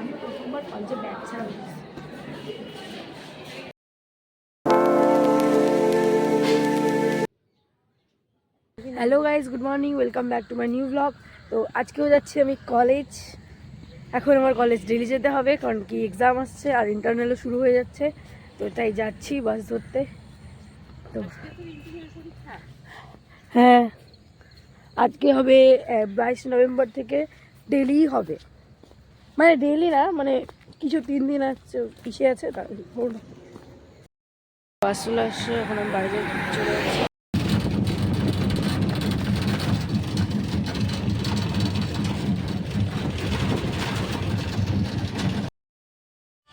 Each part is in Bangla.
আমি প্রথমবার কলেজে ব্যাগ ছাড়া হয়েছি। Hello guys, good morning, welcome back to my new blog. তো আজকেও যাচ্ছি আমি কলেজ। এখন আমার কলেজ ডেলি যেতে হবে, কারণ কি এক্সাম আসছে আর ইন্টারনালও শুরু হয়ে যাচ্ছে। তো তাই যাচ্ছি বাস ধরতে। তো হ্যাঁ, আজকে হবে 22 নভেম্বর থেকে ডেলি হবে, মানে ডেলি না, মানে কিছু 3 দিন আছে পিছিয়ে আছে। তার বাস চলে আসছে, এখন আমি বাইরে চলে যাচ্ছি।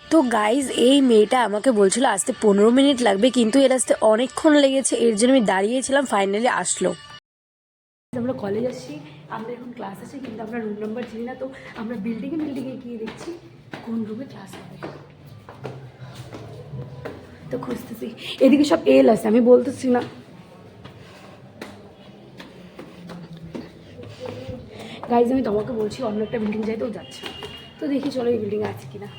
তো গাইজ, এই মেয়েটা আমাকে বলছিল আসতে 15 মিনিট লাগবে, কিন্তু এর আসতে অনেকক্ষণ লেগেছে। এর জন্য আমি দাঁড়িয়েছিলাম, ফাইনালি আসলো। আমরা কলেজ আসছি, আমরা এখন ক্লাস আছে, কিন্তু আমরা রুম নাম্বার চিনি না। তো আমরা বিল্ডিংয়ে গিয়ে দেখছি কোন রুমে ক্লাস হবে। তো খুঁজতেছি, এদিকে সব এল আছে, আমি বলতেছি না। গাইজ, আমি তোমাকে বলছি অন্য একটা বিল্ডিং যাই, তো যাচ্ছে। তো দেখি চলো এই বিল্ডিংয়ে আছে কিনা।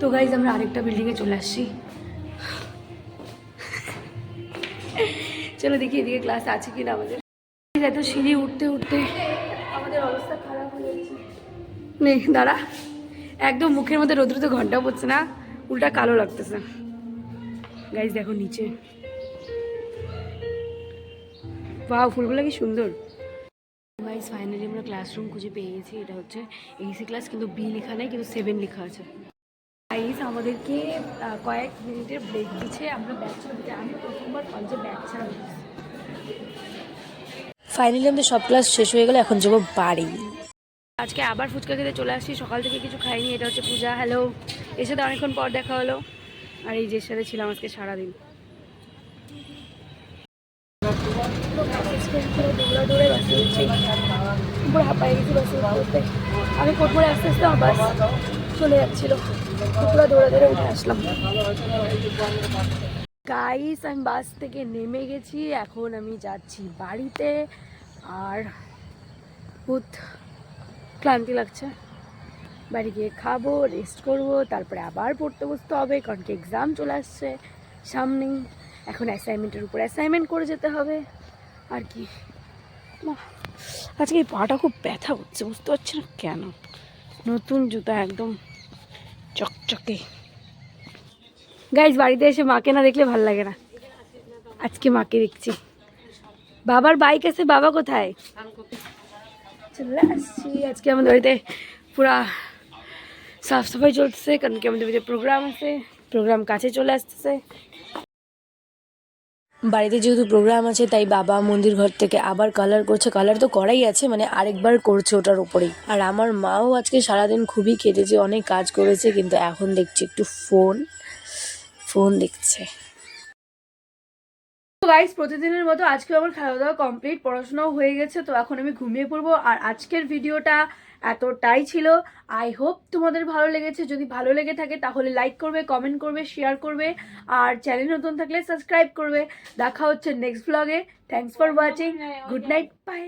তো গাইজ, আমরা আরেকটা বিল্ডিংয়ে চলে আসছি। চলো দেখি এদিকে ক্লাস আছে কিনা আমাদের। এত সিঁড়ি উঠতে উঠতে আমাদের অবস্থা খারাপ হয়ে যাচ্ছে। নে দাঁড়া, একদম মুখের মধ্যে রোদ্রুতে ঘন্টা পড়ছে না, উল্টা কালো লাগতেছে। গাইজ দেখো নিচে, বাহ, ফুলগুলো কি সুন্দর। গাইজ ফাইনালি আমরা ক্লাসরুম খুঁজে পেয়ে গেছি। এটা হচ্ছে এইসি ক্লাস, কিন্তু বি লেখা নেই, কিন্তু 7 লেখা আছে। গাইজ আমাদেরকে কয়েক মিনিটের ব্রেক দিচ্ছে। আমরা ব্যাগ ছাড়া দিতে, আমি প্রথমবার কলেজে ব্যাগ ছাড়া হয়েছি। ফাইনালি আমাদের সব ক্লাস শেষ হয়ে গেল, এখন যাবো বাড়ি। আজকে আবার ফুচকা খেতে চলে আসছি, সকাল থেকে কিছু খাইনি। এটা হচ্ছে পূজা। হ্যালো, এর সাথে অনেকক্ষণ পর দেখা হলো। আর এই যে সাথে ছিলাম আজকে সারাদিন। দৌড়ে বাসে উঠছি, পুরো হাঁপাই গেছি বাসে উঠতে। আমি কোটমোড়ে আস্তে আস্তে আমার বাস চলে যাচ্ছিল, পুরো দৌড়ে উঠে আসলাম। গাইস, আমি বাস থেকে নেমে গেছি, এখন আমি যাচ্ছি বাড়িতে। আর বহুত ক্লান্তি লাগছে। বাড়ি গিয়ে খাবো, রেস্ট করবো, তারপরে আবার পড়তে বসতে হবে, কারণ কি এক্সাম চলে আসছে সামনেই। এখন অ্যাসাইনমেন্টের উপর অ্যাসাইনমেন্ট করে যেতে হবে। আর কি, আজকে এই পাটা খুব ব্যথা হচ্ছে, বুঝতে পারছি না কেন। নতুন জুতা একদম চকচকে। গাইজ, বাড়িতে এসে মাকে না দেখলে ভাল লাগে না। আজকে মাকে দেখছি। বাবার বাইক আছে, বাবা কোথায়? চলে আসছি। আজকে আমাদের বাড়িতে পুরা সাফ সাফাই চলতেছে, কারণ কি আমাদের বাড়িতে প্রোগ্রাম আছে, প্রোগ্রাম কাছে চলে আসতেছে। বাড়িতে যেহেতু প্রোগ্রাম আছে, তাই বাবা মন্দির ঘর থেকে আবার কালার করছে। কালার তো করাই আছে, মানে আরেকবার করছে ওটার উপরেই। আর আমার মাও আজকে সারাদিন খুবই কেটেছে, অনেক কাজ করেছে, কিন্তু এখন দেখছি একটু ফোন দেখছে। গাইস, প্রতিদিনের মতো আজকে আমার খাওয়া দাওয়া কমপ্লিট, পড়াশোনাও হয়ে গেছে। তো এখন আমি ঘুমিয়ে পড়বো। আর আজকের ভিডিওটা এতটাই ছিল। আই হোপ তোমাদের ভালো লেগেছে। যদি ভালো লেগে থাকে তাহলে লাইক করবে, কমেন্ট করবে, শেয়ার করবে, আর চ্যানেল নতুন থাকলে সাবস্ক্রাইব করবে। দেখা হচ্ছে নেক্সট ব্লগে। Thanks for watching. Good night, by.